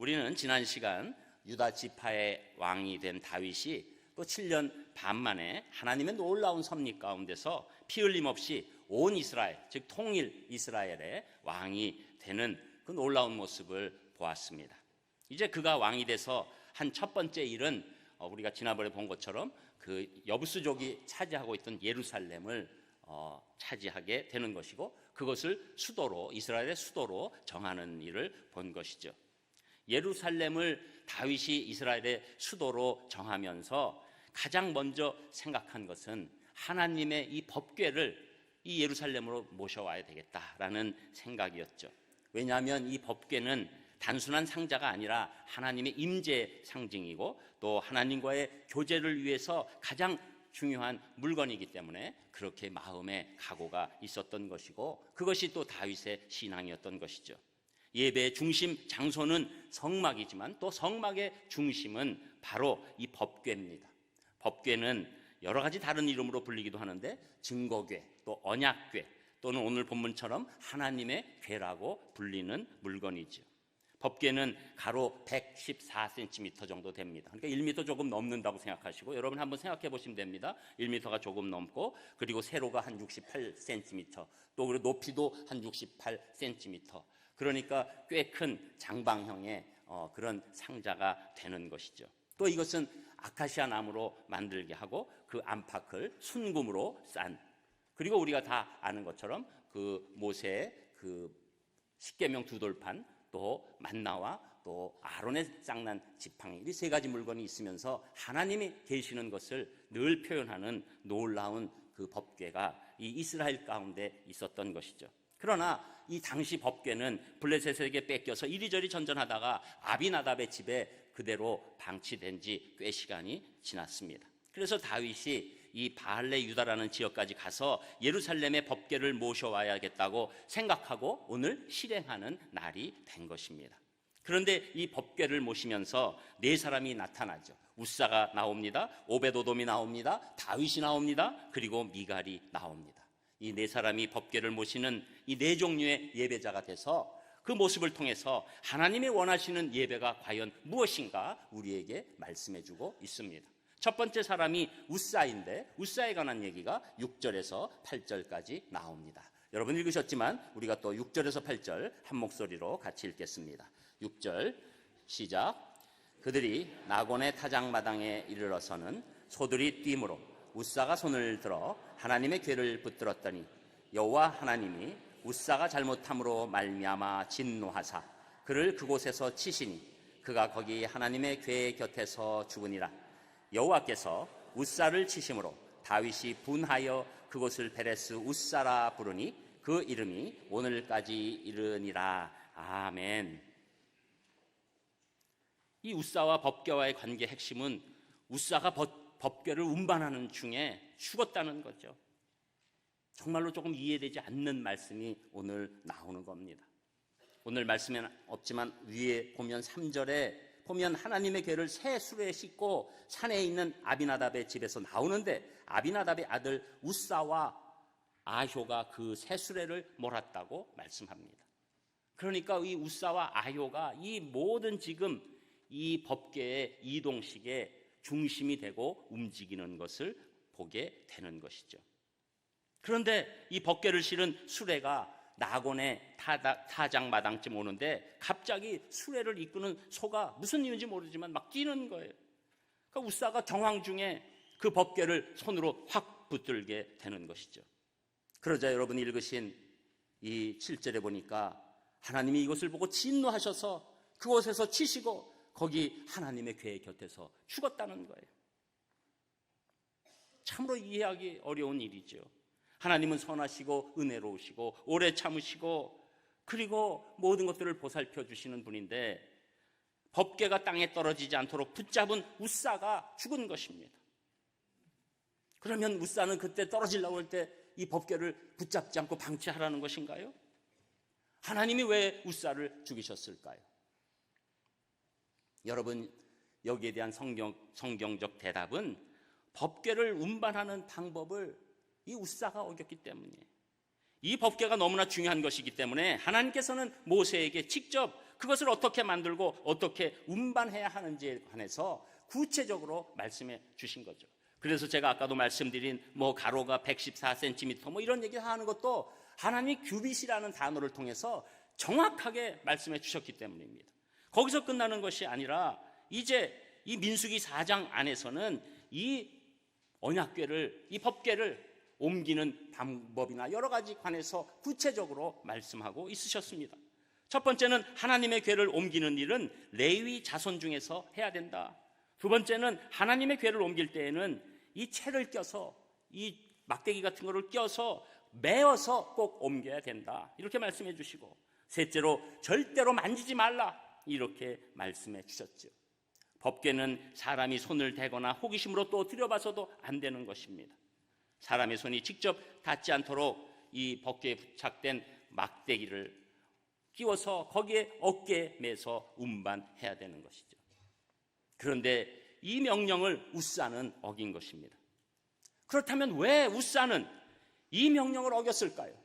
우리는 지난 시간 유다 지파의 왕이 된 다윗이 또 7년 반 만에 하나님의 놀라운 섭리 가운데서 피 흘림 없이 온 이스라엘, 즉 통일 이스라엘의 왕이 되는 그 놀라운 모습을 보았습니다. 이제 그가 왕이 돼서 한 첫 번째 일은 우리가 지난번에 본 것처럼 그 여부수족이 차지하고 있던 예루살렘을 차지하게 되는 것이고, 그것을 수도로, 이스라엘의 수도로 정하는 일을 본 것이죠. 예루살렘을 다윗이 이스라엘의 수도로 정하면서 가장 먼저 생각한 것은 하나님의 이 법궤를 이 예루살렘으로 모셔와야 되겠다라는 생각이었죠. 왜냐하면 이 법궤는 단순한 상자가 아니라 하나님의 임재 상징이고 또 하나님과의 교제를 위해서 가장 중요한 물건이기 때문에 그렇게 마음의 각오가 있었던 것이고, 그것이 또 다윗의 신앙이었던 것이죠. 예배의 중심 장소는 성막이지만 또 성막의 중심은 바로 이 법궤입니다. 법궤는 여러 가지 다른 이름으로 불리기도 하는데 증거궤, 또 언약궤, 또는 오늘 본문처럼 하나님의 궤라고 불리는 물건이죠. 법궤는 가로 114cm 정도 됩니다. 그러니까 1m 조금 넘는다고 생각하시고, 여러분 한번 생각해 보시면 됩니다. 1m가 조금 넘고, 그리고 세로가 한 68cm, 또 그리고 높이도 한 68cm. 그러니까 꽤 큰 장방형의 그런 상자가 되는 것이죠. 또 이것은 아카시아 나무로 만들게 하고 그 안팎을 순금으로 싼, 그리고 우리가 다 아는 것처럼 그 모세의 그 십계명 두 돌판, 또 만나와 또 아론의 짱난 지팡이, 이 세 가지 물건이 있으면서 하나님이 계시는 것을 늘 표현하는 놀라운 그 법궤가 이 이스라엘 가운데 있었던 것이죠. 그러나 이 당시 법궤는 블레셋에게 뺏겨서 이리저리 전전하다가 아비나답의 집에 그대로 방치된 지 꽤 시간이 지났습니다. 그래서 다윗이 이 바알레 유다라는 지역까지 가서 예루살렘의 법궤를 모셔와야겠다고 생각하고 오늘 실행하는 날이 된 것입니다. 그런데 이 법궤를 모시면서 네 사람이 나타나죠. 우사가 나옵니다. 오베도돔이 나옵니다. 다윗이 나옵니다. 그리고 미갈이 나옵니다. 이 네 사람이 법궤를 모시는 이 네 종류의 예배자가 돼서 그 모습을 통해서 하나님이 원하시는 예배가 과연 무엇인가 우리에게 말씀해주고 있습니다. 첫 번째 사람이 우사인데, 우사에 관한 얘기가 6절에서 8절까지 나옵니다. 여러분 읽으셨지만 우리가 또 6절에서 8절 한 목소리로 같이 읽겠습니다. 6절 시작. 그들이 나곤의 타작마당에 이르러서는 소들이 뛰므로 우사가 손을 들어 하나님의 궤를 붙들었더니 여호와 하나님이 우사가 잘못함으로 말미암아 진노하사 그를 그곳에서 치시니 그가 거기 하나님의 궤 곁에서 죽으니라. 여호와께서 우사를 치심으로 다윗이 분하여 그곳을 베레스 우사라 부르니 그 이름이 오늘까지 이르니라. 아멘. 이 우사와 법궤와의 관계 핵심은 우사가 법궤를 운반하는 중에 죽었다는 거죠. 정말로 조금 이해되지 않는 말씀이 오늘 나오는 겁니다. 오늘 말씀에는 없지만 위에 보면 3절에 보면 하나님의 궤를 새 수레에 싣고 산에 있는 아비나답의 집에서 나오는데 아비나답의 아들 우사와 아효가 그 새 수레를 몰았다고 말씀합니다. 그러니까 이 우사와 아효가 이 모든 지금 이 법궤의 이동식의 중심이 되고 움직이는 것을 보게 되는 것이죠. 그런데 이 법궤를 실은 수레가 나곤의 타작마당쯤 오는데 갑자기 수레를 이끄는 소가 무슨 이유인지 모르지만 막 뛰는 거예요. 그러니까 우사가 경황 중에 그 법궤를 손으로 확 붙들게 되는 것이죠. 그러자 여러분이 읽으신 이 7절에 보니까 하나님이 이것을 보고 진노하셔서 그곳에서 치시고 거기 하나님의 궤 곁에서 죽었다는 거예요. 참으로 이해하기 어려운 일이죠. 하나님은 선하시고 은혜로우시고 오래 참으시고 그리고 모든 것들을 보살펴 주시는 분인데 법궤가 땅에 떨어지지 않도록 붙잡은 우사가 죽은 것입니다. 그러면 우사는 그때 떨어지려고 할 때 이 법궤를 붙잡지 않고 방치하라는 것인가요? 하나님이 왜 우사를 죽이셨을까요? 여러분, 여기에 대한 성경적 대답은 법궤를 운반하는 방법을 이 우사가 어겼기 때문이에요. 이 법궤가 너무나 중요한 것이기 때문에 하나님께서는 모세에게 직접 그것을 어떻게 만들고 어떻게 운반해야 하는지에 관해서 구체적으로 말씀해 주신 거죠. 그래서 제가 아까도 말씀드린 가로가 114cm 이런 얘기 하는 것도 하나님이 규빗이라는 단어를 통해서 정확하게 말씀해 주셨기 때문입니다. 거기서 끝나는 것이 아니라 이제 이 민수기 4장 안에서는 이 언약궤를, 이 법궤를 옮기는 방법이나 여러 가지 관해서 구체적으로 말씀하고 있으셨습니다. 첫 번째는 하나님의 궤를 옮기는 일은 레위 자손 중에서 해야 된다. 두 번째는 하나님의 궤를 옮길 때에는 이 채를 껴서, 이 막대기 같은 거를 껴서 메어서 꼭 옮겨야 된다, 이렇게 말씀해 주시고, 셋째로 절대로 만지지 말라, 이렇게 말씀해 주셨죠. 법궤는 사람이 손을 대거나 호기심으로 또 들여봐서도 안 되는 것입니다. 사람의 손이 직접 닿지 않도록 이 법궤에 부착된 막대기를 끼워서 거기에 어깨에 매서 운반해야 되는 것이죠. 그런데 이 명령을 우사는 어긴 것입니다. 그렇다면 왜 우사는 이 명령을 어겼을까요?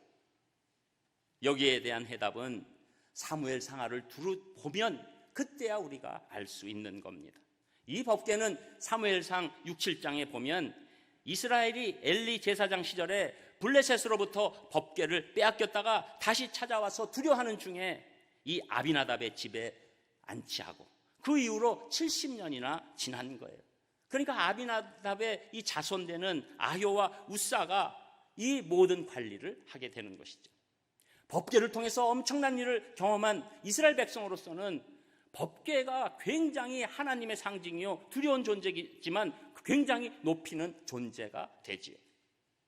여기에 대한 해답은 사무엘 상하를 두루 보면 그때야 우리가 알 수 있는 겁니다. 이 법궤는 사무엘상 6, 7장에 보면 이스라엘이 엘리 제사장 시절에 블레셋으로부터 법궤를 빼앗겼다가 다시 찾아와서 두려워하는 중에 이 아비나답의 집에 안치하고 그 이후로 70년이나 지난 거예요. 그러니까 아비나답의 이 자손되는 아효와 우사가 이 모든 관리를 하게 되는 것이죠. 법궤를 통해서 엄청난 일을 경험한 이스라엘 백성으로서는 법궤가 굉장히 하나님의 상징이요, 두려운 존재이지만 굉장히 높이는 존재가 되지요.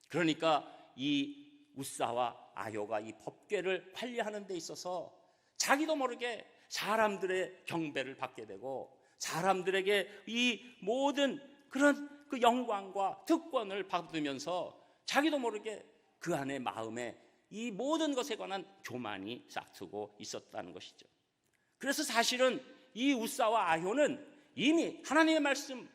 그러니까 이 우사와 아효가 이 법궤를 관리하는 데 있어서 자기도 모르게 사람들의 경배를 받게 되고 사람들에게 이 모든 그런 그 영광과 특권을 받으면서 자기도 모르게 그 안에 마음에 이 모든 것에 관한 교만이 싹트고 있었다는 것이죠. 그래서 사실은 이 우사와 아효는 이미 하나님의 말씀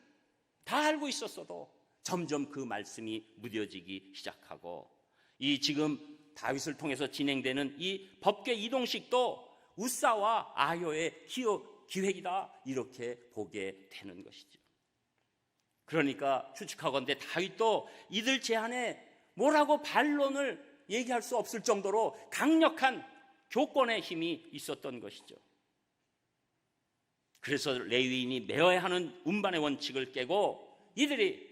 다 알고 있었어도 점점 그 말씀이 무뎌지기 시작하고, 이 지금 다윗을 통해서 진행되는 이 법궤 이동식도 우사와 아효의 기획이다, 이렇게 보게 되는 것이죠. 그러니까 추측하건대 다윗도 이들 제안에 뭐라고 반론을 얘기할 수 없을 정도로 강력한 교권의 힘이 있었던 것이죠. 그래서 레위인이 메어야 하는 운반의 원칙을 깨고 이들이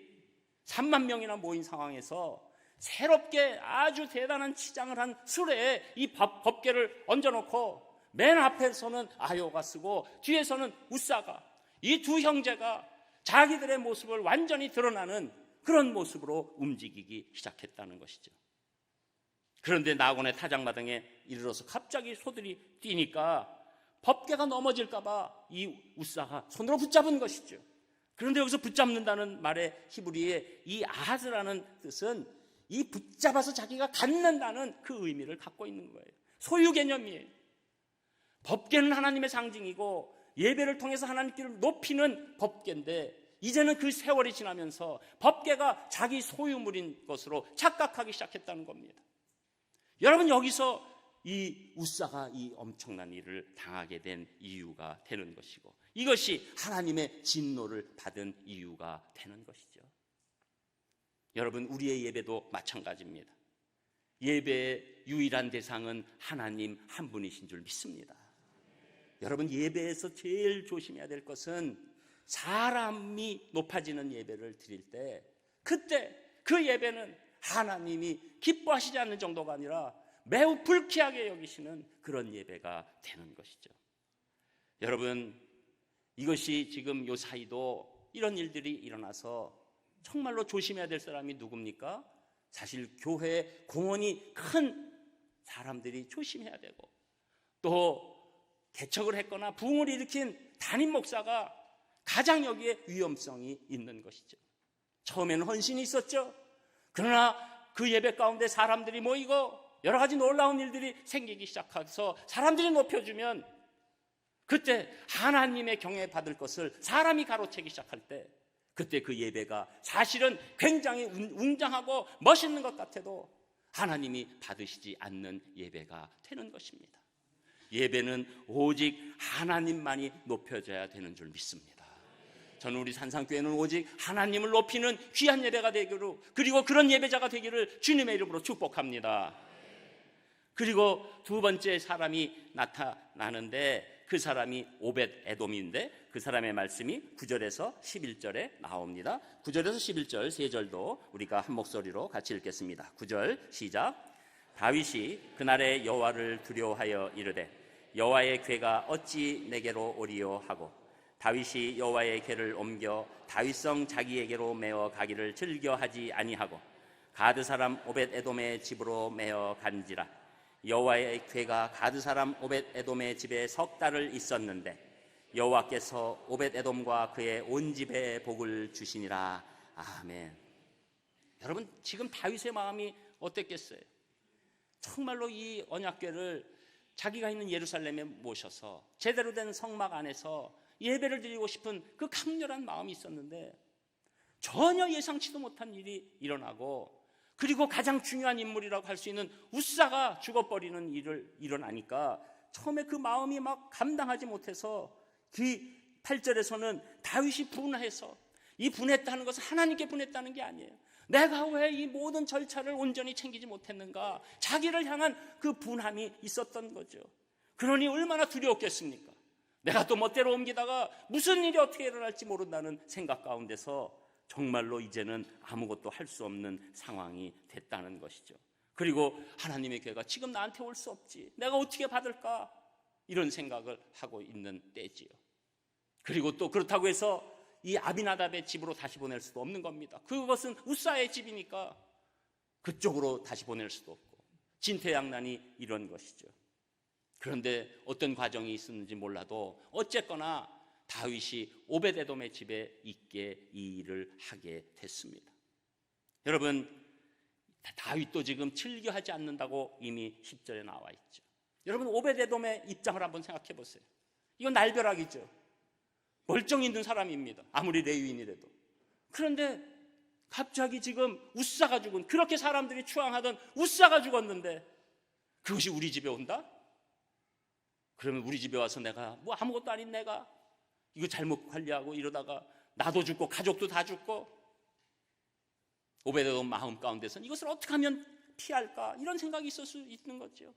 3만 명이나 모인 상황에서 새롭게 아주 대단한 치장을 한 수레에 이 법궤를 얹어놓고 맨 앞에서는 아효가 쓰고 뒤에서는 우사가, 이 두 형제가 자기들의 모습을 완전히 드러나는 그런 모습으로 움직이기 시작했다는 것이죠. 그런데 나곤의 타작마당에 이르러서 갑자기 소들이 뛰니까 법궤가 넘어질까 봐 이 우사가 손으로 붙잡은 것이죠. 그런데 여기서 붙잡는다는 말의 히브리의 이 아하즈라는 뜻은 이 붙잡아서 자기가 갖는다는 그 의미를 갖고 있는 거예요. 소유 개념이에요. 법궤는 하나님의 상징이고 예배를 통해서 하나님께를 높이는 법궤인데, 이제는 그 세월이 지나면서 법궤가 자기 소유물인 것으로 착각하기 시작했다는 겁니다. 여러분, 여기서 이 우사가 이 엄청난 일을 당하게 된 이유가 되는 것이고, 이것이 하나님의 진노를 받은 이유가 되는 것이죠. 여러분, 우리의 예배도 마찬가지입니다. 예배의 유일한 대상은 하나님 한 분이신 줄 믿습니다. 여러분, 예배에서 제일 조심해야 될 것은 사람이 높아지는 예배를 드릴 때 그때 그 예배는 하나님이 기뻐하시지 않는 정도가 아니라 매우 불쾌하게 여기시는 그런 예배가 되는 것이죠. 여러분, 이것이 지금 요 사이도 이런 일들이 일어나서 정말로 조심해야 될 사람이 누굽니까? 사실 교회에 공헌이 큰 사람들이 조심해야 되고, 또 개척을 했거나 부흥을 일으킨 담임 목사가 가장 여기에 위험성이 있는 것이죠. 처음에는 헌신이 있었죠. 그러나 그 예배 가운데 사람들이 모이고 여러 가지 놀라운 일들이 생기기 시작해서 사람들이 높여주면 그때 하나님의 경외 받을 것을 사람이 가로채기 시작할 때, 그때 그 예배가 사실은 굉장히 웅장하고 멋있는 것 같아도 하나님이 받으시지 않는 예배가 되는 것입니다. 예배는 오직 하나님만이 높여져야 되는 줄 믿습니다. 저는 우리 산상교회는 오직 하나님을 높이는 귀한 예배가 되기로, 그리고 그런 예배자가 되기를 주님의 이름으로 축복합니다. 그리고 두 번째 사람이 나타나는데 그 사람이 오벳 에돔인데 그 사람의 말씀이 9절에서 11절에 나옵니다. 9절에서 11절 세 절도 우리가 한 목소리로 같이 읽겠습니다. 9절 시작. 다윗이 그날에 여호와를 두려워하여 이르되 여호와의 궤가 어찌 내게로 오리요 하고 다윗이 여호와의 궤를 옮겨 다윗성 자기에게로 메어 가기를 즐겨하지 아니하고 가드 사람 오벳 에돔의 집으로 메어 간지라. 여호와의 궤가 가드 사람 오벳 에돔의 집에 석 달을 있었는데 여호와께서 오벳 에돔과 그의 온 집에 복을 주시니라. 아멘. 여러분, 지금 다윗의 마음이 어땠겠어요? 정말로 이 언약궤를 자기가 있는 예루살렘에 모셔서 제대로 된 성막 안에서 예배를 드리고 싶은 그 강렬한 마음이 있었는데 전혀 예상치도 못한 일이 일어나고, 그리고 가장 중요한 인물이라고 할 수 있는 우사가 죽어버리는 일을 일어나니까 처음에 그 마음이 막 감당하지 못해서 그 8절에서는 다윗이 분해서, 이 분했다는 것은 하나님께 분했다는 게 아니에요. 내가 왜 이 모든 절차를 온전히 챙기지 못했는가, 자기를 향한 그 분함이 있었던 거죠. 그러니 얼마나 두려웠겠습니까? 내가 또 멋대로 옮기다가 무슨 일이 어떻게 일어날지 모른다는 생각 가운데서 정말로 이제는 아무것도 할 수 없는 상황이 됐다는 것이죠. 그리고 하나님의 궤가 지금 나한테 올 수 없지, 내가 어떻게 받을까, 이런 생각을 하고 있는 때지요. 그리고 또 그렇다고 해서 이 아비나답의 집으로 다시 보낼 수도 없는 겁니다. 그것은 우사의 집이니까 그쪽으로 다시 보낼 수도 없고, 진퇴양난이 이런 것이죠. 그런데 어떤 과정이 있었는지 몰라도 어쨌거나 다윗이 오벳에돔의 집에 있게 이 일을 하게 됐습니다. 여러분, 다윗도 지금 즐겨하지 않는다고 이미 10절에 나와 있죠. 여러분, 오벳에돔의 입장을 한번 생각해 보세요. 이건 날벼락이죠. 멀쩡히 있는 사람입니다. 아무리 레위인이라도. 그런데 갑자기 지금 우사가 죽은, 그렇게 사람들이 추앙하던 우사가 죽었는데 그것이 우리 집에 온다? 그러면 우리 집에 와서 내가 뭐 아무것도 아닌 내가 이거 잘못 관리하고 이러다가 나도 죽고 가족도 다 죽고, 오벳에돔 마음 가운데서는 이것을 어떻게 하면 피할까, 이런 생각이 있을 수 있는 거죠.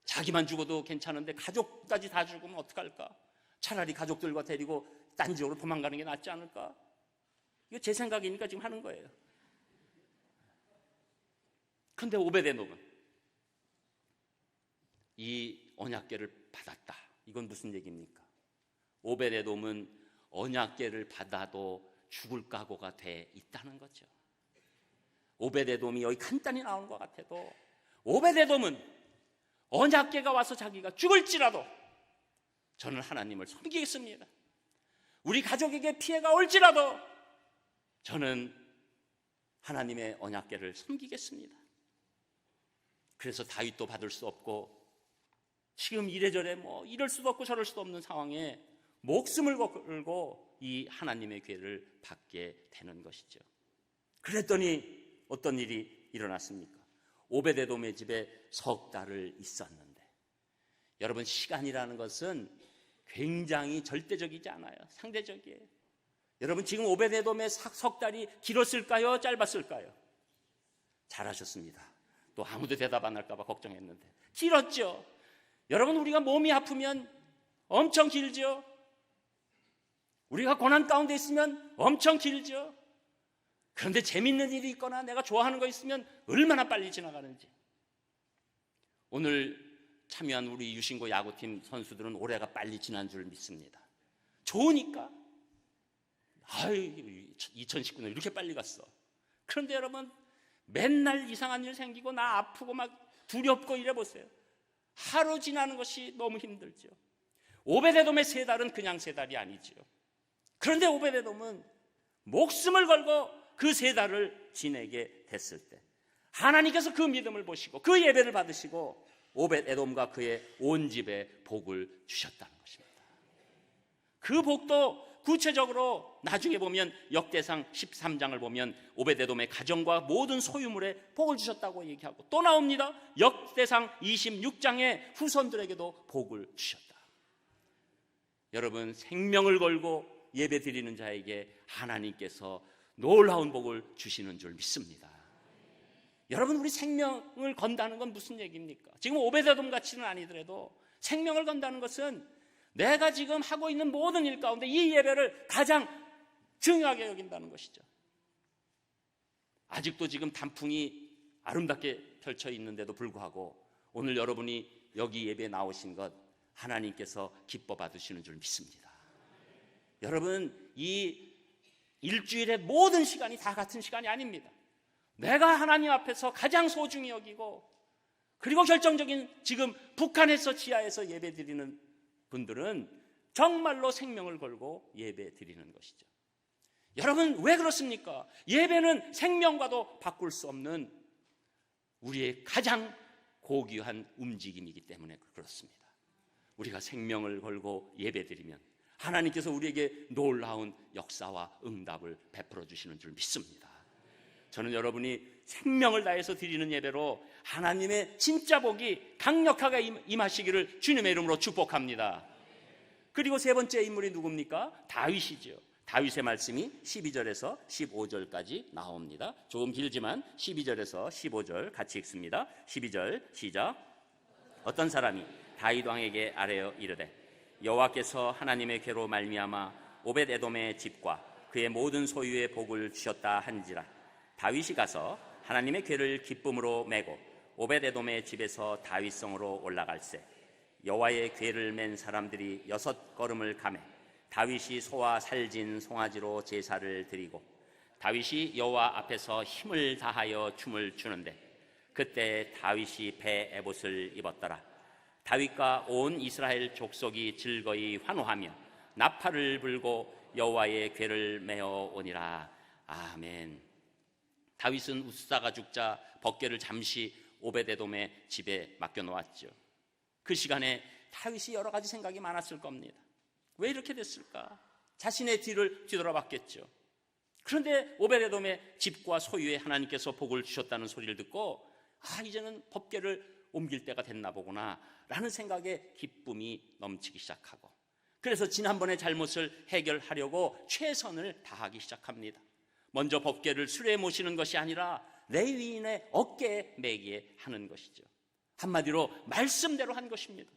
자기만 죽어도 괜찮은데 가족까지 다 죽으면 어떡할까? 차라리 가족들과 데리고 딴 지역으로 도망가는 게 낫지 않을까? 이거 제 생각이니까 지금 하는 거예요. 그런데 오벳에돔은 이 언약궤를 받았다. 이건 무슨 얘기입니까? 오벳에돔은 언약궤를 받아도 죽을 각오가 돼 있다는 거죠. 오벳에돔이 여기 간단히 나오는 것 같아도 오벳에돔은 언약궤가 와서 자기가 죽을지라도 저는 하나님을 섬기겠습니다. 우리 가족에게 피해가 올지라도 저는 하나님의 언약궤를 섬기겠습니다. 그래서 다윗도 받을 수 없고 지금 이래저래 뭐 이럴 수도 없고 저럴 수도 없는 상황에 목숨을 걸고 이 하나님의 궤를 받게 되는 것이죠. 그랬더니 어떤 일이 일어났습니까? 오벳에돔의 집에 석 달을 있었는데, 여러분, 시간이라는 것은 굉장히 절대적이지 않아요. 상대적이에요. 여러분, 지금 오벳에돔의 석 달이 길었을까요? 짧았을까요? 잘하셨습니다. 또 아무도 대답 안 할까 봐 걱정했는데 길었죠. 여러분, 우리가 몸이 아프면 엄청 길죠. 우리가 고난 가운데 있으면 엄청 길죠. 그런데 재밌는 일이 있거나 내가 좋아하는 거 있으면 얼마나 빨리 지나가는지. 오늘 참여한 우리 유신고 야구팀 선수들은 올해가 빨리 지난 줄 믿습니다. 좋으니까. 2019년 이렇게 빨리 갔어. 그런데 여러분, 맨날 이상한 일 생기고 나 아프고 막 두렵고 이래 보세요. 하루 지나는 것이 너무 힘들죠. 오벳에돔의 세 달은 그냥 세 달이 아니죠. 그런데 오벳에돔은 목숨을 걸고 그 세 달을 지내게 됐을 때 하나님께서 그 믿음을 보시고 그 예배를 받으시고 오벳에돔과 그의 온 집에 복을 주셨다는 것입니다. 그 복도 구체적으로 나중에 보면 역대상 13장을 보면 오베데돔의 가정과 모든 소유물에 복을 주셨다고 얘기하고, 또 나옵니다. 역대상 26장에 후손들에게도 복을 주셨다. 여러분, 생명을 걸고 예배 드리는 자에게 하나님께서 놀라운 복을 주시는 줄 믿습니다. 여러분, 우리 생명을 건다는 건 무슨 얘기입니까? 지금 오베데돔 같이는 아니더라도 생명을 건다는 것은 내가 지금 하고 있는 모든 일 가운데 이 예배를 가장 중요하게 여긴다는 것이죠. 아직도 지금 단풍이 아름답게 펼쳐 있는데도 불구하고 오늘 여러분이 여기 예배에 나오신 것 하나님께서 기뻐 받으시는 줄 믿습니다. 여러분, 이 일주일의 모든 시간이 다 같은 시간이 아닙니다. 내가 하나님 앞에서 가장 소중히 여기고, 그리고 결정적인 지금 북한에서 지하에서 예배 드리는 분들은 정말로 생명을 걸고 예배 드리는 것이죠. 여러분, 왜 그렇습니까? 예배는 생명과도 바꿀 수 없는 우리의 가장 고귀한 움직임이기 때문에 그렇습니다. 우리가 생명을 걸고 예배 드리면 하나님께서 우리에게 놀라운 역사와 응답을 베풀어 주시는 줄 믿습니다. 저는 여러분이 생명을 다해서 드리는 예배로 하나님의 진짜 복이 강력하게 임하시기를 주님의 이름으로 축복합니다. 그리고 세 번째 인물이 누굽니까? 다윗이죠. 다윗의 말씀이 12절에서 15절까지 나옵니다. 조금 길지만 12절에서 15절 같이 읽습니다. 12절 시작. 어떤 사람이 다윗 왕에게 아뢰어 이르되 여호와께서 하나님의 괴로 말미암아 오벳에돔의 집과 그의 모든 소유의 복을 주셨다 한지라. 다윗이 가서 하나님의 궤를 기쁨으로 메고 오벳에돔의 집에서 다윗성으로 올라갈새 여호와의 궤를 맨 사람들이 6걸음을 가매 다윗이 소와 살진 송아지로 제사를 드리고 다윗이 여호와 앞에서 힘을 다하여 춤을 추는데 그때 다윗이 배 에봇을 입었더라. 다윗과 온 이스라엘 족속이 즐거이 환호하며 나팔을 불고 여호와의 궤를 메어 오니라. 아멘. 다윗은 웃사가 죽자 벗개를 잠시 오벳에돔의 집에 맡겨놓았죠. 그 시간에 다윗이 여러 가지 생각이 많았을 겁니다. 왜 이렇게 됐을까? 자신의 뒤를 뒤돌아봤겠죠. 그런데 오벳에돔의 집과 소유에 하나님께서 복을 주셨다는 소리를 듣고 이제는 법궤를 옮길 때가 됐나 보구나 라는 생각에 기쁨이 넘치기 시작하고, 그래서 지난번의 잘못을 해결하려고 최선을 다하기 시작합니다. 먼저 법궤를 수레에 모시는 것이 아니라 레위인의 어깨에 매게 하는 것이죠. 한마디로 말씀대로 한 것입니다.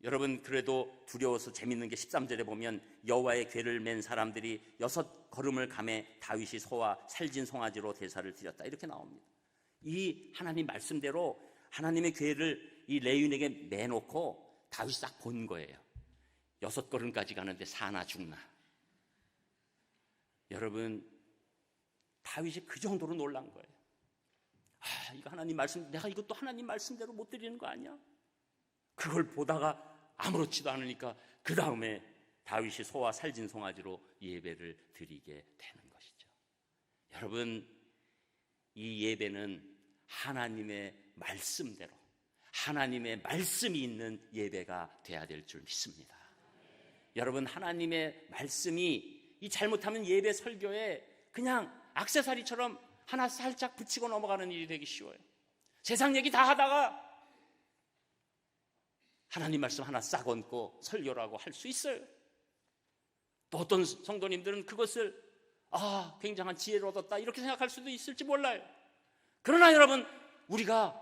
여러분, 그래도 두려워서 재밌는 게 13절에 보면 여호와의 궤를 맨 사람들이 6걸음을 가매 다윗이 소와 살진 송아지로 제사를 드렸다 이렇게 나옵니다. 이 하나님 말씀대로 하나님의 궤를 이 레위인에게 매놓고 다윗이 딱 본 거예요. 6걸음까지 가는데 사나 죽나. 여러분, 다윗이 그 정도로 놀란 거예요. 이거 하나님 말씀, 내가 이것도 하나님 말씀대로 못 드리는 거 아니야? 그걸 보다가 아무렇지도 않으니까 그 다음에 다윗이 소와 살진 송아지로 예배를 드리게 되는 것이죠. 여러분, 이 예배는 하나님의 말씀대로 하나님의 말씀이 있는 예배가 돼야 될 줄 믿습니다. 여러분, 하나님의 말씀이 이 잘못하면 예배 설교에 그냥 액세서리처럼 하나 살짝 붙이고 넘어가는 일이 되기 쉬워요. 세상 얘기 다 하다가 하나님 말씀 하나 싹 얹고 설교라고 할 수 있어요. 또 어떤 성도님들은 그것을 굉장한 지혜를 얻었다 이렇게 생각할 수도 있을지 몰라요. 그러나 여러분, 우리가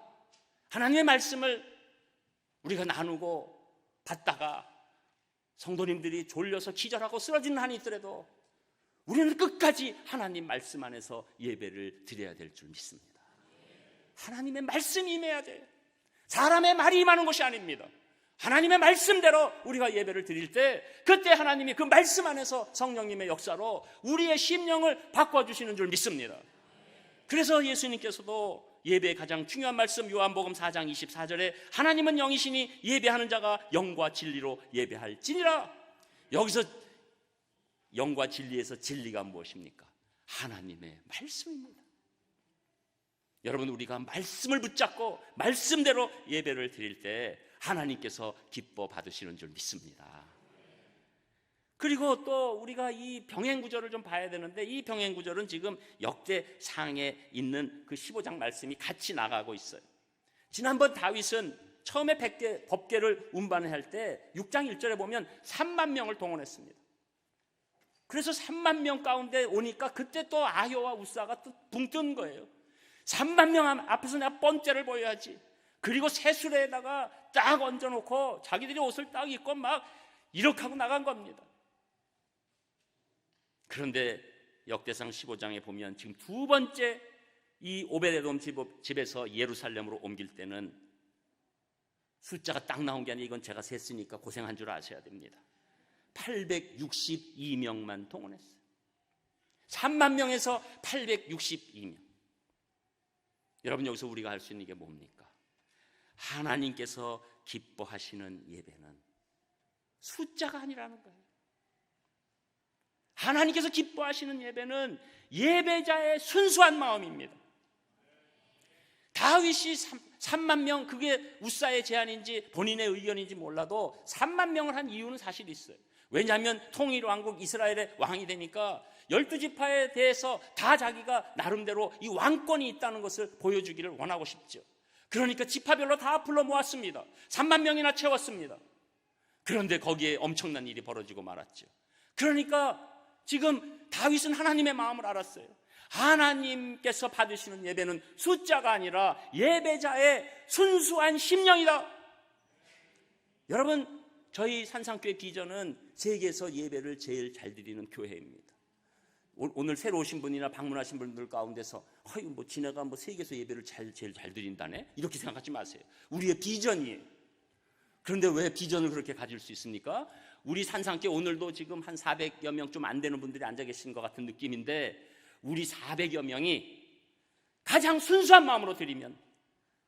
하나님의 말씀을 우리가 나누고 받다가 성도님들이 졸려서 기절하고 쓰러지는 한이 있더라도 우리는 끝까지 하나님 말씀 안에서 예배를 드려야 될 줄 믿습니다. 하나님의 말씀이 임해야 돼요. 사람의 말이 임하는 것이 아닙니다. 하나님의 말씀대로 우리가 예배를 드릴 때 그때 하나님이 그 말씀 안에서 성령님의 역사로 우리의 심령을 바꿔주시는 줄 믿습니다. 그래서 예수님께서도 예배의 가장 중요한 말씀 요한복음 4장 24절에 하나님은 영이시니 예배하는 자가 영과 진리로 예배할지니라. 여기서 영과 진리에서 진리가 무엇입니까? 하나님의 말씀입니다. 여러분, 우리가 말씀을 붙잡고 말씀대로 예배를 드릴 때 하나님께서 기뻐 받으시는 줄 믿습니다. 그리고 또 우리가 이 병행 구절을 좀 봐야 되는데, 이 병행 구절은 지금 역대상에 있는 그 15장 말씀이 같이 나가고 있어요. 지난번 다윗은 처음에 법궤를 운반할 때 6장 1절에 보면 3만 명을 동원했습니다. 그래서 3만 명 가운데 오니까 그때 또 아효와 우사가 또 붕 뜬 거예요. 3만 명 앞에서 내가 번째를 보여야지. 그리고 새수레에다가 딱 얹어놓고 자기들이 옷을 딱 입고 막 이렇게 하고 나간 겁니다. 그런데 역대상 15장에 보면 지금 두 번째 이 오베데돔 집에서 예루살렘으로 옮길 때는 숫자가 딱 나온 게 아니라, 이건 제가 셌으니까 고생한 줄 아셔야 됩니다. 862명만 동원했어요. 3만 명에서 862명. 여러분, 여기서 우리가 할 수 있는 게 뭡니까? 하나님께서 기뻐하시는 예배는 숫자가 아니라는 거예요. 하나님께서 기뻐하시는 예배는 예배자의 순수한 마음입니다. 다윗이 3만 명, 그게 우사의 제안인지 본인의 의견인지 몰라도 3만 명을 한 이유는 사실 있어요. 왜냐하면 통일왕국 이스라엘의 왕이 되니까 12지파에 대해서 다 자기가 나름대로 이 왕권이 있다는 것을 보여주기를 원하고 싶죠. 그러니까 지파별로 다 불러 모았습니다. 3만 명이나 채웠습니다. 그런데 거기에 엄청난 일이 벌어지고 말았죠. 그러니까 지금 다윗은 하나님의 마음을 알았어요. 하나님께서 받으시는 예배는 숫자가 아니라 예배자의 순수한 심령이다. 여러분, 저희 산상교회 비전은 세계에서 예배를 제일 잘 드리는 교회입니다. 오늘 새로 오신 분이나 방문하신 분들 가운데서 지네가 세계에서 예배를 제일 잘 드린다네, 이렇게 생각하지 마세요. 우리의 비전이에요. 그런데 왜 비전을 그렇게 가질 수 있습니까? 우리 산상교회 오늘도 지금 한 400여 명 좀 안 되는 분들이 앉아 계신 것 같은 느낌인데, 우리 400여 명이 가장 순수한 마음으로 드리면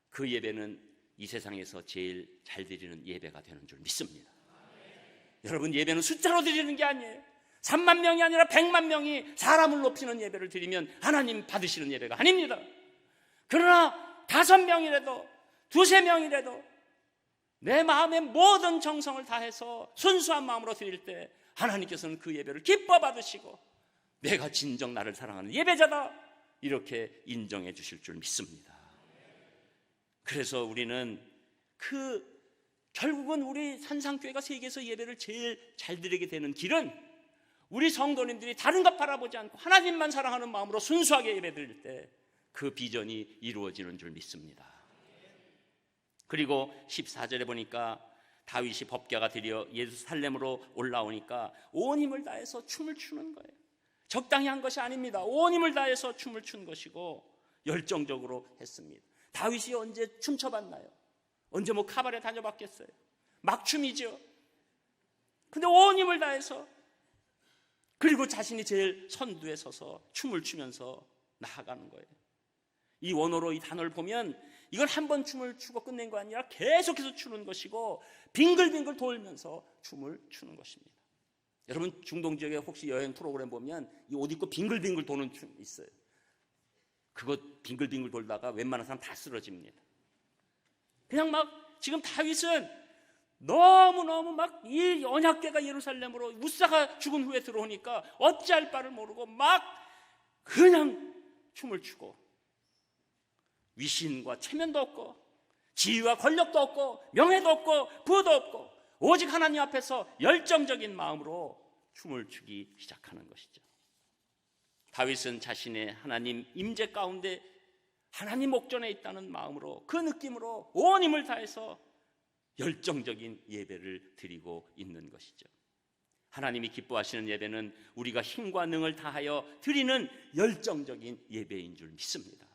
그 예배는 이 세상에서 제일 잘 드리는 예배가 되는 줄 믿습니다. 여러분, 예배는 숫자로 드리는 게 아니에요. 3만 명이 아니라 100만 명이 사람을 높이는 예배를 드리면 하나님 받으시는 예배가 아닙니다. 그러나 5명이라도 2~3명이라도 내 마음의 모든 정성을 다해서 순수한 마음으로 드릴 때 하나님께서는 그 예배를 기뻐 받으시고 내가 진정 나를 사랑하는 예배자다, 이렇게 인정해 주실 줄 믿습니다. 그래서 우리는 결국은 우리 산상교회가 세계에서 예배를 제일 잘 드리게 되는 길은 우리 성도님들이 다른 것 바라보지 않고 하나님만 사랑하는 마음으로 순수하게 예배 드릴 때 그 비전이 이루어지는 줄 믿습니다. 그리고 14절에 보니까 다윗이 법궤가 드려 예루살렘으로 올라오니까 온 힘을 다해서 춤을 추는 거예요. 적당히 한 것이 아닙니다. 온 힘을 다해서 춤을 춘 것이고 열정적으로 했습니다. 다윗이 언제 춤춰봤나요? 언제 카바레 다녀봤겠어요? 막춤이죠. 근데 온 힘을 다해서, 그리고 자신이 제일 선두에 서서 춤을 추면서 나아가는 거예요. 이 원어로 이 단어를 보면 이건 한 번 춤을 추고 끝낸 거 아니라 계속해서 추는 것이고 빙글빙글 돌면서 춤을 추는 것입니다. 여러분, 중동 지역에 혹시 여행 프로그램 보면 이 옷 입고 빙글빙글 도는 춤 있어요. 그거 빙글빙글 돌다가 웬만한 사람 다 쓰러집니다. 그냥 지금 다윗은 너무너무 이 언약궤가 예루살렘으로 우사가 죽은 후에 들어오니까 어찌할 바를 모르고 그냥 춤을 추고, 위신과 체면도 없고 지위와 권력도 없고 명예도 없고 부도 없고 오직 하나님 앞에서 열정적인 마음으로 춤을 추기 시작하는 것이죠. 다윗은 자신의 하나님 임재 가운데 하나님 목전에 있다는 마음으로, 그 느낌으로 온 힘을 다해서 열정적인 예배를 드리고 있는 것이죠. 하나님이 기뻐하시는 예배는 우리가 힘과 능을 다하여 드리는 열정적인 예배인 줄 믿습니다.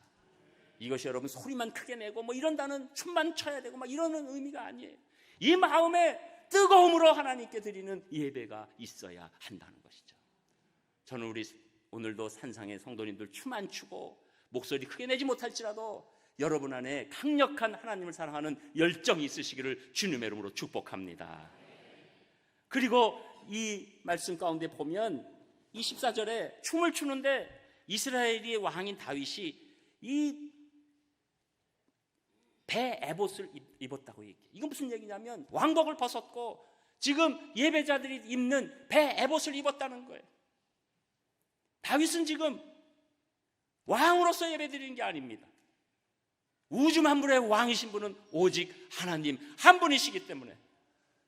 이것이 여러분 소리만 크게 내고 이런다는 춤만 춰야 되고 이러는 의미가 아니에요. 이 마음에 뜨거움으로 하나님께 드리는 예배가 있어야 한다는 것이죠. 저는 우리 오늘도 산상의 성도님들 춤 안 추고 목소리 크게 내지 못할지라도 여러분 안에 강력한 하나님을 사랑하는 열정이 있으시기를 주님의 이름으로 축복합니다. 그리고 이 말씀 가운데 보면 24절에 춤을 추는데 이스라엘의 왕인 다윗이 이 배 에봇을 입었다고 얘기해요. 이건 무슨 얘기냐면 왕복을 벗었고 지금 예배자들이 입는 배 에봇을 입었다는 거예요. 다윗은 지금 왕으로서 예배드리는 게 아닙니다. 우주 만물의 왕이신 분은 오직 하나님 한 분이시기 때문에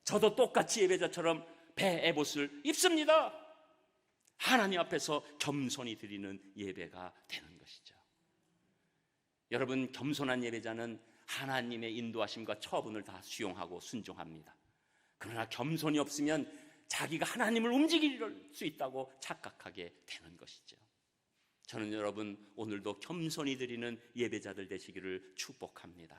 저도 똑같이 예배자처럼 배 에봇을 입습니다. 하나님 앞에서 겸손히 드리는 예배가 되는 것이죠. 여러분, 겸손한 예배자는 하나님의 인도하심과 처분을 다 수용하고 순종합니다. 그러나 겸손이 없으면 자기가 하나님을 움직일 수 있다고 착각하게 되는 것이죠. 저는 여러분 오늘도 겸손히 드리는 예배자들 되시기를 축복합니다.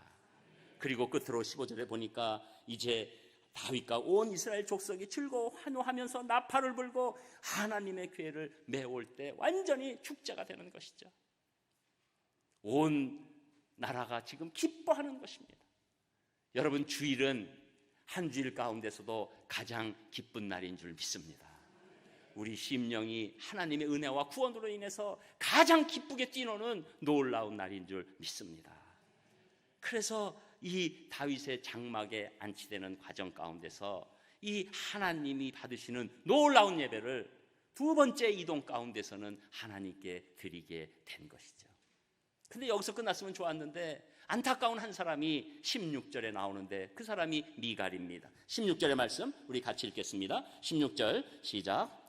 그리고 끝으로 15절에 보니까 이제 다윗과 온 이스라엘 족속이 즐거워 환호하면서 나팔을 불고 하나님의 궤를 메올 때 완전히 축제가 되는 것이죠. 온 나라가 지금 기뻐하는 것입니다. 여러분, 주일은 한 주일 가운데서도 가장 기쁜 날인 줄 믿습니다. 우리 심령이 하나님의 은혜와 구원으로 인해서 가장 기쁘게 뛰노는 놀라운 날인 줄 믿습니다. 그래서 이 다윗의 장막에 안치되는 과정 가운데서 이 하나님이 받으시는 놀라운 예배를 두 번째 이동 가운데서는 하나님께 드리게 된 것이죠. 근데 여기서 끝났으면 좋았는데 안타까운 한 사람이 16절에 나오는데 그 사람이 미갈입니다. 16절의 말씀 우리 같이 읽겠습니다. 16절 시작.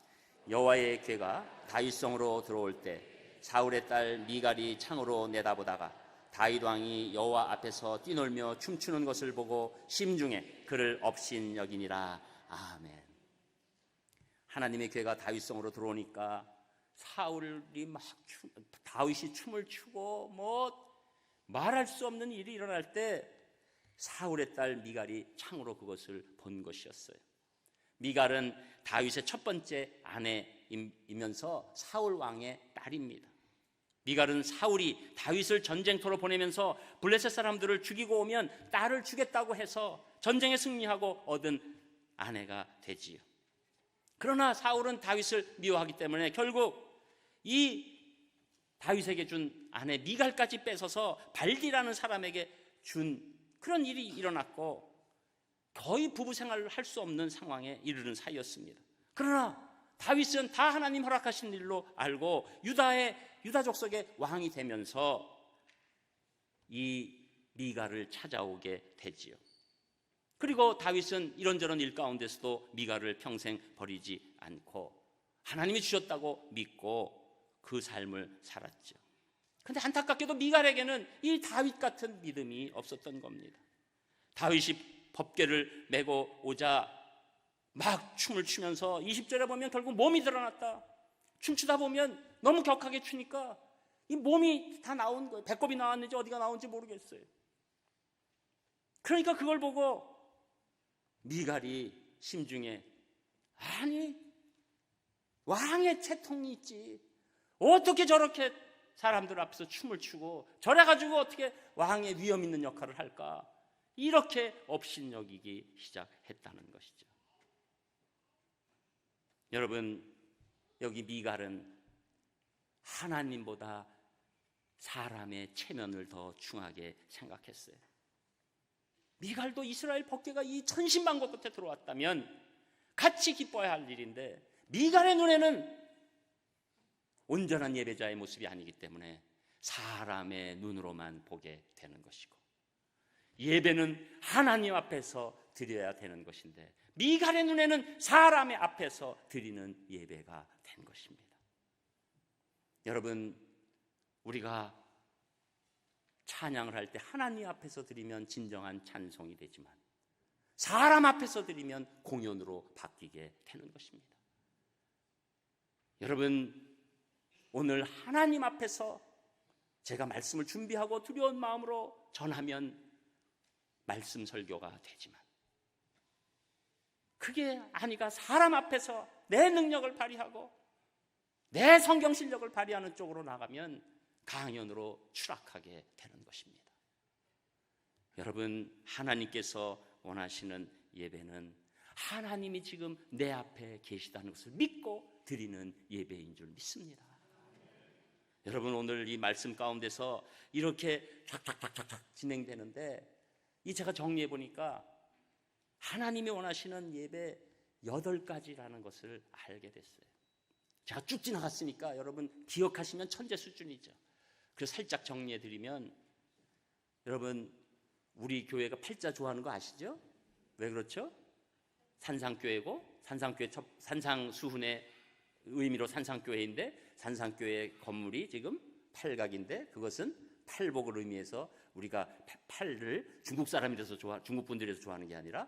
여호와의 궤가 다윗성으로 들어올 때 사울의 딸 미갈이 창으로 내다보다가 다윗 왕이 여호와 앞에서 뛰놀며 춤추는 것을 보고 심중에 그를 업신여기니라. 아멘. 하나님의 궤가 다윗성으로 들어오니까 사울이 다윗이 춤을 추고 말할 수 없는 일이 일어날 때 사울의 딸 미갈이 창으로 그것을 본 것이었어요. 미갈은 다윗의 첫 번째 아내이면서 사울 왕의 딸입니다. 미갈은 사울이 다윗을 전쟁터로 보내면서 블레셋 사람들을 죽이고 오면 딸을 주겠다고 해서 전쟁에 승리하고 얻은 아내가 되지요. 그러나 사울은 다윗을 미워하기 때문에 결국 이 다윗에게 준 아내 미갈까지 뺏어서 발디라는 사람에게 준 그런 일이 일어났고 거의 부부 생활을 할 수 없는 상황에 이르는 사이였습니다. 그러나 다윗은 다 하나님 허락하신 일로 알고 유다 족속의 왕이 되면서 이 미갈을 찾아오게 되지요. 그리고 다윗은 이런저런 일 가운데서도 미갈을 평생 버리지 않고 하나님이 주셨다고 믿고 그 삶을 살았죠. 그런데 안타깝게도 미갈에게는 이 다윗 같은 믿음이 없었던 겁니다. 다윗이 법궤를 메고 오자 막 춤을 추면서 20절에 보면 결국 몸이 드러났다. 춤추다 보면 너무 격하게 추니까 이 몸이 다 나온 거예요. 배꼽이 나왔는지 어디가 나온지 모르겠어요. 그러니까 그걸 보고 미갈이 심중에 아니 왕의 채통이 있지 어떻게 저렇게 사람들 앞에서 춤을 추고 저래가지고 어떻게 왕의 위험 있는 역할을 할까, 이렇게 업신여기기 시작했다는 것이죠. 여러분, 여기 미갈은 하나님보다 사람의 체면을 더 중하게 생각했어요. 미갈도 이스라엘 법궤가 이 천신만고 끝에 들어왔다면 같이 기뻐해야 할 일인데 미갈의 눈에는 온전한 예배자의 모습이 아니기 때문에 사람의 눈으로만 보게 되는 것이고 예배는 하나님 앞에서 드려야 되는 것인데 미갈의 눈에는 사람의 앞에서 드리는 예배가 된 것입니다. 여러분, 우리가 찬양을 할 때 하나님 앞에서 드리면 진정한 찬송이 되지만 사람 앞에서 드리면 공연으로 바뀌게 되는 것입니다. 여러분, 오늘 하나님 앞에서 제가 말씀을 준비하고 두려운 마음으로 전하면 말씀 설교가 되지만 그게 아니가 사람 앞에서 내 능력을 발휘하고 내 성경 실력을 발휘하는 쪽으로 나가면 강연으로 추락하게 되는 것입니다. 여러분, 하나님께서 원하시는 예배는 하나님이 지금 내 앞에 계시다는 것을 믿고 드리는 예배인 줄 믿습니다. 여러분, 오늘 이 말씀 가운데서 이렇게 쫙쫙쫙쫙 진행되는데 이 제가 정리해 보니까 하나님이 원하시는 예배 8가지라는 것을 알게 됐어요. 제가 쭉 지나갔으니까 여러분 기억하시면 천재 수준이죠. 그래서 살짝 정리해드리면, 여러분 우리 교회가 팔자 좋아하는 거 아시죠? 왜 그렇죠? 산상교회고, 산상수훈의 의미로 산상교회인데, 산상교회 건물이 지금 팔각인데, 그것은 팔복을 의미해서 우리가 팔을 중국 사람이라서 중국 분들이라서 좋아하는 게 아니라,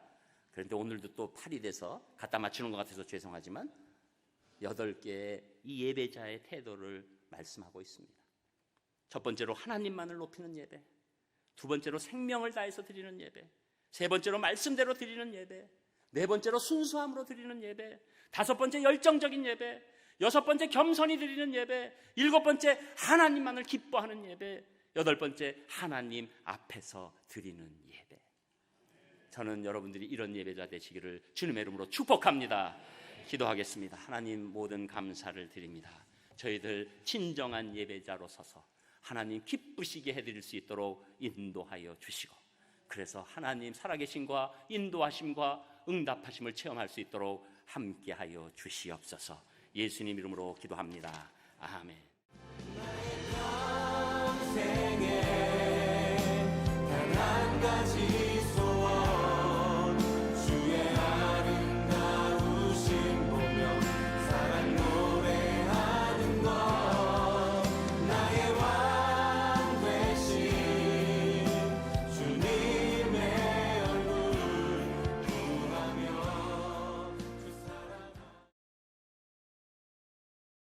그런데 오늘도 또 팔이 돼서 갖다 맞추는 것 같아서 죄송하지만 8개의 이 예배자의 태도를 말씀하고 있습니다. 첫 번째로 하나님만을 높이는 예배, 두 번째로 생명을 다해서 드리는 예배, 세 번째로 말씀대로 드리는 예배, 네 번째로 순수함으로 드리는 예배, 다섯 번째 열정적인 예배, 여섯 번째 겸손히 드리는 예배, 일곱 번째 하나님만을 기뻐하는 예배, 여덟 번째 하나님 앞에서 드리는 예배. 저는 여러분들이 이런 예배자 되시기를 주님의 이름으로 축복합니다. 기도하겠습니다. 하나님, 모든 감사를 드립니다. 저희들 진정한 예배자로 서서 하나님 기쁘시게 해드릴 수 있도록 인도하여 주시고, 그래서 하나님 살아계심과 인도하심과 응답하심을 체험할 수 있도록 함께하여 주시옵소서. 예수님 이름으로 기도합니다. 아멘. 나의 평생에 단 한 가지